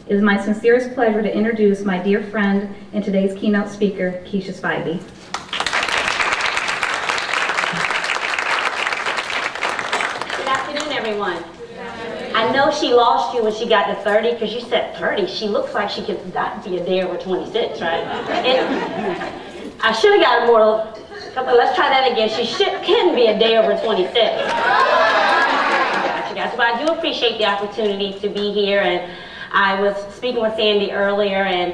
It is my sincerest pleasure to introduce my dear friend and today's keynote speaker, Keisha Spivey. Good afternoon, everyone. I know she lost you when she got to 30 because you said 30. She looks like she could not be a day over 26, right? I should have got more. Let's try that again. She can be a day over 26. Gotcha. But I do appreciate the opportunity to be here. And I was speaking with Sandy earlier, and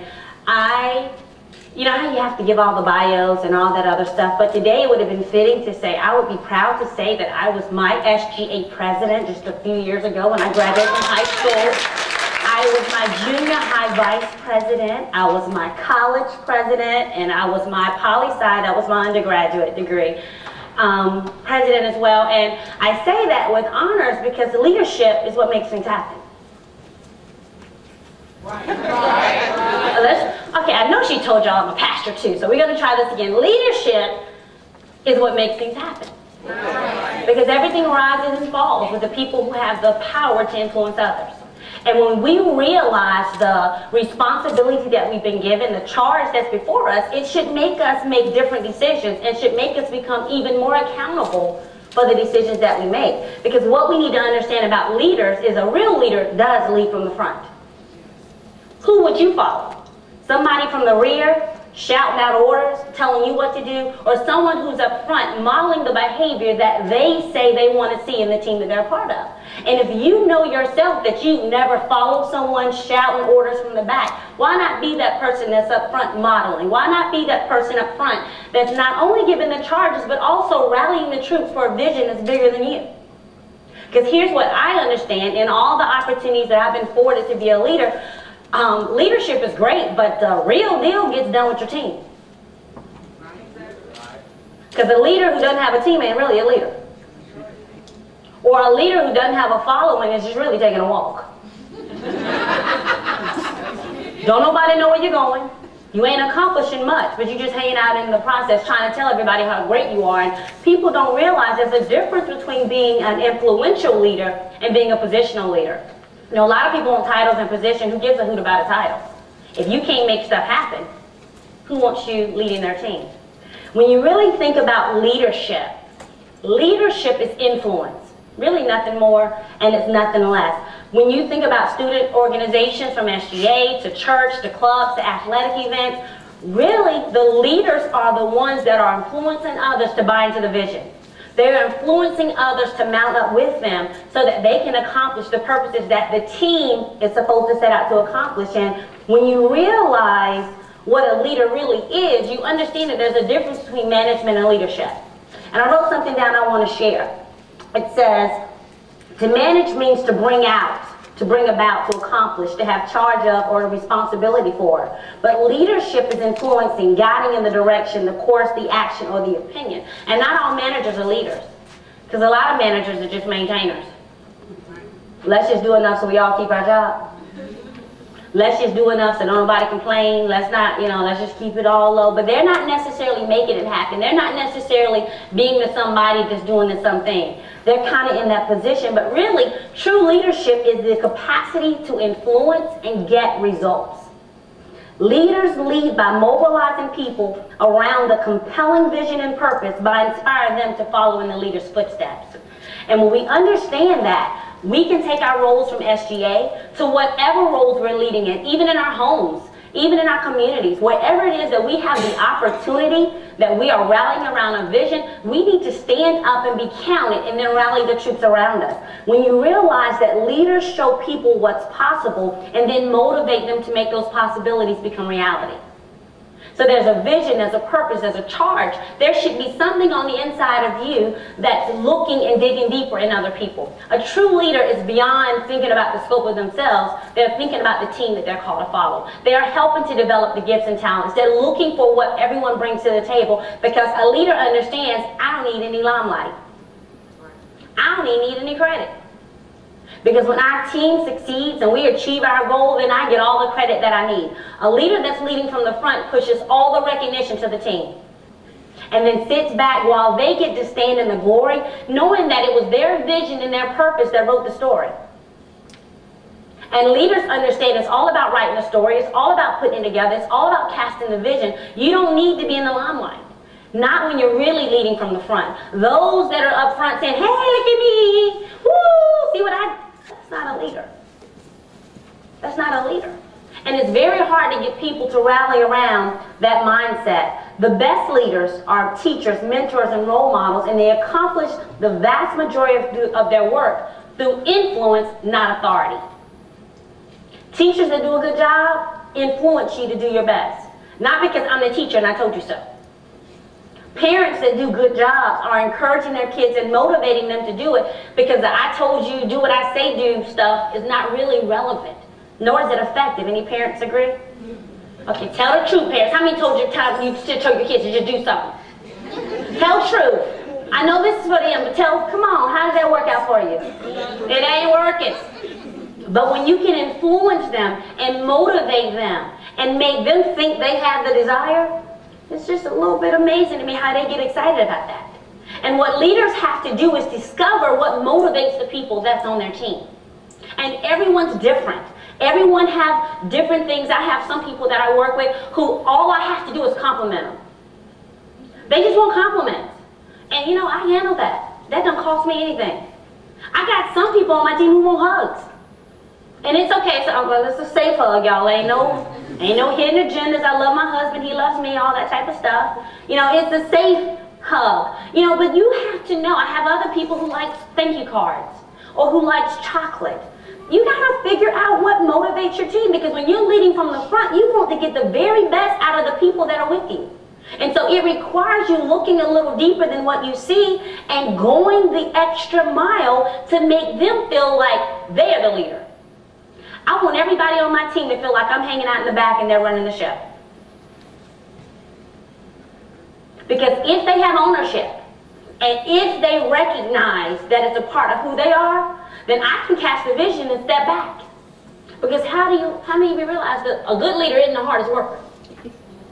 you know how you have to give all the bios and all that other stuff, but today it would have been fitting to say, I would be proud to say that I was my SGA president just a few years ago when I graduated from high school. I was my junior high vice president, I was my college president, and I was my poli-sci, that was my undergraduate degree, president as well. And I say that with honors because leadership is what makes things happen. Okay, I know she told y'all I'm a pastor too, so we're going to try this again. Leadership is what makes things happen. Because everything rises and falls with the people who have the power to influence others. And when we realize the responsibility that we've been given, the charge that's before us, it should make us make different decisions and should make us become even more accountable for the decisions that we make. Because what we need to understand about leaders is a real leader does lead from the front. Who would you follow? Somebody from the rear shouting out orders, telling you what to do, or someone who's up front modeling the behavior that they say they want to see in the team that they're a part of? And if you know yourself that you never followed someone shouting orders from the back, why not be that person that's up front modeling? Why not be that person up front that's not only giving the charges, but also rallying the troops for a vision that's bigger than you? Because here's what I understand in all the opportunities that I've been afforded to be a leader. Leadership is great, but the real deal gets done with your team. Because a leader who doesn't have a team ain't really a leader. Or a leader who doesn't have a following is just really taking a walk. Don't nobody know where you're going. You ain't accomplishing much, but you're just hanging out in the process trying to tell everybody how great you are. And people don't realize there's a difference between being an influential leader and being a positional leader. You know, a lot of people want titles and position. Who gives a hoot about a title? If you can't make stuff happen, who wants you leading their team? When you really think about leadership, leadership is influence. Really nothing more, and it's nothing less. When you think about student organizations from SGA to church to clubs to athletic events, really the leaders are the ones that are influencing others to buy into the vision. They're influencing others to mount up with them so that they can accomplish the purposes that the team is supposed to set out to accomplish. And when you realize what a leader really is, you understand that there's a difference between management and leadership. And I wrote something down I want to share. It says, to manage means to bring out, to bring about, to accomplish, to have charge of, or responsibility for. But leadership is influencing, guiding in the direction, the course, the action, or the opinion. And not all managers are leaders. Because a lot of managers are just maintainers. Let's just do enough so we all keep our job. Let's just do enough so nobody complain. Let's not, let's just keep it all low. But they're not necessarily making it happen. They're not necessarily being the somebody that's doing the something. They're kind of in that position. But really, true leadership is the capacity to influence and get results. Leaders lead by mobilizing people around a compelling vision and purpose by inspiring them to follow in the leader's footsteps. And when we understand that, we can take our roles from SGA to whatever roles we're leading in, even in our homes, even in our communities, wherever it is that we have the opportunity that we are rallying around a vision, we need to stand up and be counted and then rally the troops around us. When you realize that leaders show people what's possible and then motivate them to make those possibilities become reality. So there's a vision, there's a purpose, there's a charge. There should be something on the inside of you that's looking and digging deeper in other people. A true leader is beyond thinking about the scope of themselves. They're thinking about the team that they're called to follow. They are helping to develop the gifts and talents. They're looking for what everyone brings to the table, because a leader understands, I don't need any limelight. I don't even need any credit. Because when our team succeeds and we achieve our goal, then I get all the credit that I need. A leader that's leading from the front pushes all the recognition to the team. And then sits back while they get to stand in the glory, knowing that it was their vision and their purpose that wrote the story. And leaders understand it's all about writing a story. It's all about putting it together. It's all about casting the vision. You don't need to be in the limelight. Not when you're really leading from the front. Those that are up front saying, hey, look at me. Woo, see what that's not a leader. That's not a leader. And it's very hard to get people to rally around that mindset. The best leaders are teachers, mentors, and role models, and they accomplish the vast majority of their work through influence, not authority. Teachers that do a good job influence you to do your best. Not because I'm the teacher and I told you so. Parents that do good jobs are encouraging their kids and motivating them to do it because the I told you, do what I say do stuff is not really relevant, nor is it effective. Any parents agree? Okay, tell the truth, parents. How many told you should tell your kids to just do something? Tell the truth. I know this is for them, but come on, how does that work out for you? It ain't working. But when you can influence them and motivate them and make them think they have the desire, it's just a little bit amazing to me how they get excited about that. And what leaders have to do is discover what motivates the people that's on their team. And everyone's different. Everyone have different things. I have some people that I work with who all I have to do is compliment them. They just want compliments. And you know, I handle that. That don't cost me anything. I got some people on my team who want hugs. And it's okay, so it's a safe hug, y'all. Ain't no hidden agendas. I love my husband, he loves me, all that type of stuff. You know, it's a safe hug. You know, but you have to know, I have other people who like thank you cards or who likes chocolate. You gotta figure out what motivates your team, because when you're leading from the front, you want to get the very best out of the people that are with you. And so it requires you looking a little deeper than what you see and going the extra mile to make them feel like they're the leader. I want everybody on my team to feel like I'm hanging out in the back and they're running the show. Because if they have ownership, and if they recognize that it's a part of who they are, then I can cast the vision and step back. Because how many of you realize that a good leader isn't the hardest worker?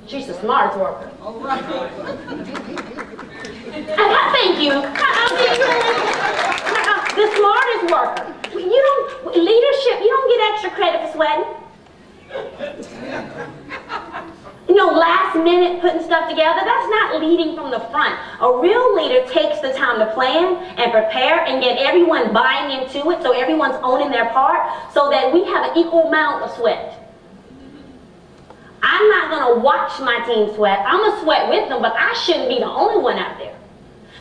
She's the smartest worker. All right. Thank you. The smartest worker. Leadership, you don't get extra credit for sweating. You know, last minute putting stuff together, that's not leading from the front. A real leader takes the time to plan and prepare and get everyone buying into it, so everyone's owning their part, so that we have an equal amount of sweat. I'm not going to watch my team sweat. I'm going to sweat with them, but I shouldn't be the only one out there.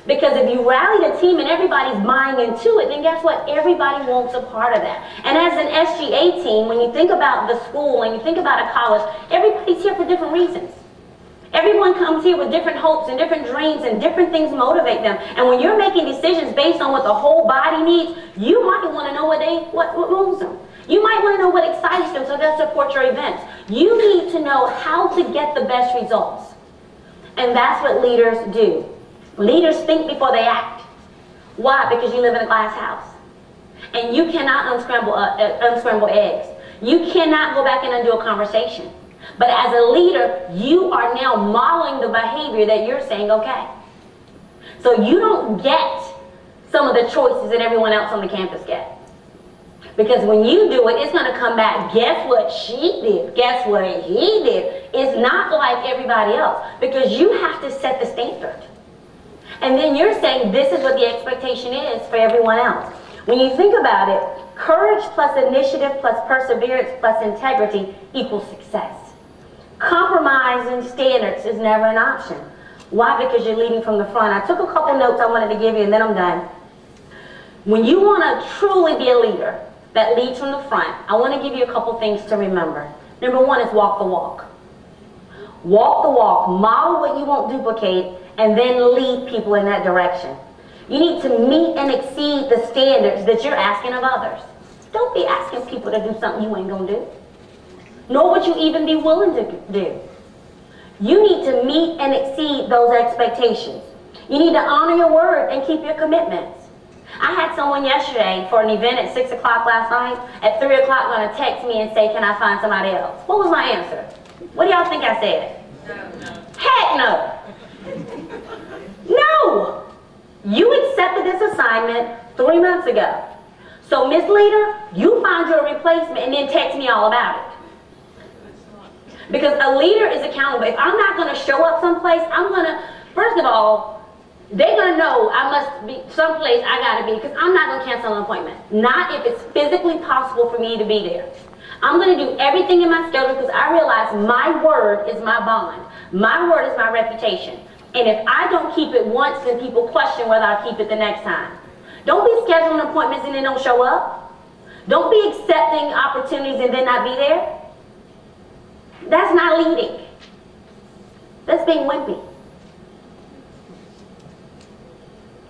Because if you rally the team and everybody's buying into it, then guess what? Everybody wants a part of that. And as an SGA team, when you think about the school and you think about a college, everybody's here for different reasons. Everyone comes here with different hopes and different dreams, and different things motivate them. And when you're making decisions based on what the whole body needs, you might want to know what moves them. You might want to know what excites them, so they'll support your events. You need to know how to get the best results. And that's what leaders do. Leaders think before they act. Why? Because you live in a glass house. And you cannot unscramble eggs. You cannot go back and undo a conversation. But as a leader, you are now modeling the behavior that you're saying, okay. So you don't get some of the choices that everyone else on the campus gets. Because when you do it, it's going to come back, guess what she did, guess what he did. It's not like everybody else, because you have to set the standard. And then you're saying this is what the expectation is for everyone else. When you think about it, courage plus initiative plus perseverance plus integrity equals success. Compromising standards is never an option. Why? Because you're leading from the front. I took a couple notes I wanted to give you, and then I'm done. When you want to truly be a leader that leads from the front, I want to give you a couple things to remember. Number one is walk the walk. Walk the walk. Model what you won't duplicate, and then lead people in that direction. You need to meet and exceed the standards that you're asking of others. Don't be asking people to do something you ain't going to do. Nor would you even be willing to do. You need to meet and exceed those expectations. You need to honor your word and keep your commitments. I had someone yesterday for an event at 6 o'clock last night. At 3 o'clock going to text me and say, can I find somebody else? What was my answer? What do y'all think I said? No. Heck no. No! You accepted this assignment 3 months ago. So, Miss Leader, you find your replacement and then text me all about it. Because a leader is accountable. If I'm not going to show up someplace, I'm going to, first of all, they're going to know I must be someplace I got to be, because I'm not going to cancel an appointment. Not if it's physically possible for me to be there. I'm going to do everything in my schedule because I realize my word is my bond. My word is my reputation. And if I don't keep it once, then people question whether I'll keep it the next time. Don't be scheduling appointments and then don't show up. Don't be accepting opportunities and then not be there. That's not leading. That's being wimpy.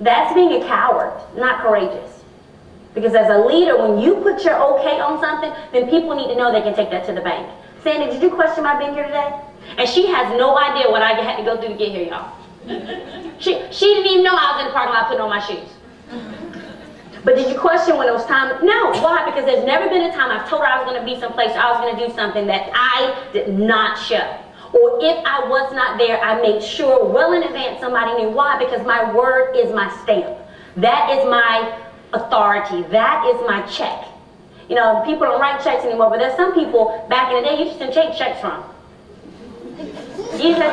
That's being a coward, not courageous. Because as a leader, when you put your okay on something, then people need to know they can take that to the bank. Sandy, did you question my being here today? And she has no idea what I had to go through to get here, y'all. She didn't even know I was in the parking lot putting on my shoes. But did you question when it was time? No. Why? Because there's never been a time I've told her I was going to be someplace, I was going to do something that I did not show. Or if I was not there, I made sure well in advance somebody knew. Why? Because my word is my stamp. That is my authority. That is my check. You know, people don't write checks anymore, but there's some people back in the day you just didn't take checks from. You just no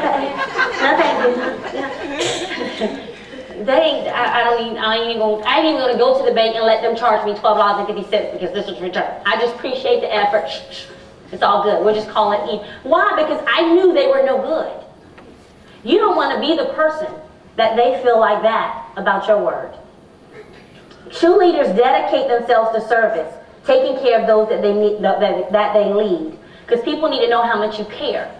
thank you. I ain't even gonna go to the bank and let them charge me $12.50 because this was returned. I just appreciate the effort. It's all good. We'll just call it E. Why? Because I knew they were no good. You don't want to be the person that they feel like that about your word. True leaders dedicate themselves to service, taking care of those that they need, that they lead. Because people need to know how much you care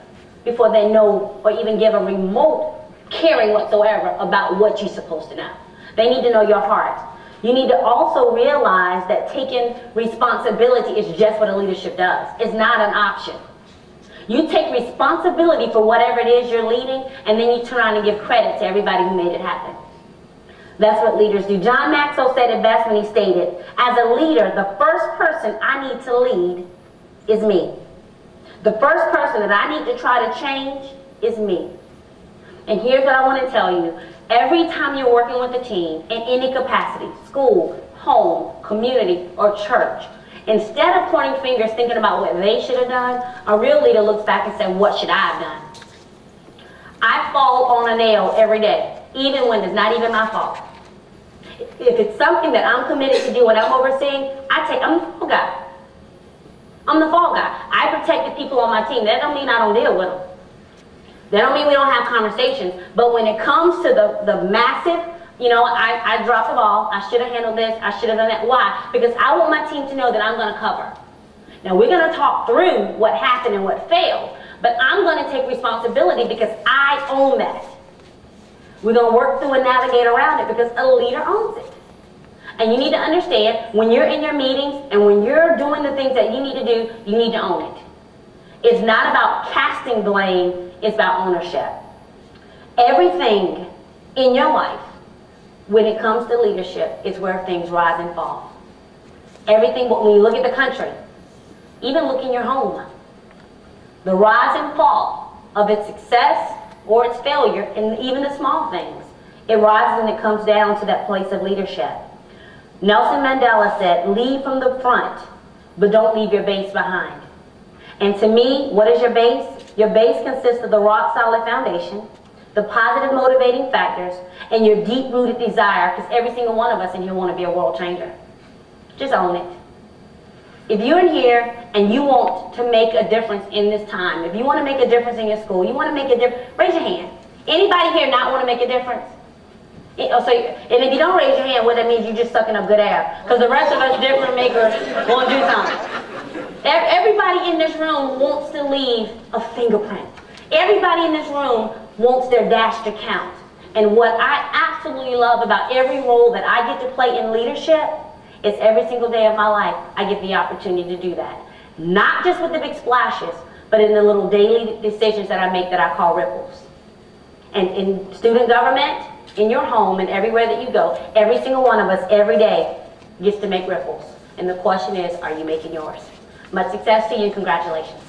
before they know or even give a remote caring whatsoever about what you're supposed to know. They need to know your heart. You need to also realize that taking responsibility is just what a leadership does. It's not an option. You take responsibility for whatever it is you're leading, and then you turn around and give credit to everybody who made it happen. That's what leaders do. John Maxwell said it best when he stated, as a leader, the first person I need to lead is me. The first person that I need to try to change is me. And here's what I want to tell you. Every time you're working with a team in any capacity, school, home, community, or church, instead of pointing fingers thinking about what they should have done, a real leader looks back and says, what should I have done? I fall on a nail every day, even when it's not even my fault. If it's something that I'm committed to do and I'm overseeing, I'm the fall guy. I'm the fall guy. I protect the people on my team. That don't mean I don't deal with them. That don't mean we don't have conversations. But when it comes to the massive, you know, I dropped the ball. I should have handled this. I should have done that. Why? Because I want my team to know that I'm going to cover. Now, we're going to talk through what happened and what failed. But I'm going to take responsibility because I own that. We're going to work through and navigate around it because a leader owns it. And you need to understand, when you're in your meetings and when you're doing the things that you need to do, you need to own it. It's not about casting blame. It's about ownership. Everything in your life, when it comes to leadership, is where things rise and fall. Everything, when you look at the country, even look in your home, the rise and fall of its success or its failure, and even the small things, it rises and it comes down to that place of leadership. Nelson Mandela said, lead from the front, but don't leave your base behind. And to me, what is your base? Your base consists of the rock-solid foundation, the positive motivating factors, and your deep-rooted desire, because every single one of us in here want to be a world changer. Just own it. If you're in here and you want to make a difference in this time, if you want to make a difference in your school, you want to make a difference, raise your hand. Anybody here not want to make a difference? And if you don't raise your hand, well, that means you're just sucking up good air. Because the rest of us different makers want to do something. Everybody in this room wants to leave a fingerprint. Everybody in this room wants their dash to count. And what I absolutely love about every role that I get to play in leadership is every single day of my life, I get the opportunity to do that. Not just with the big splashes, but in the little daily decisions that I make that I call ripples. And in student government, in your home, and everywhere that you go, every single one of us every day gets to make ripples. And the question is, are you making yours? Much success to you and congratulations.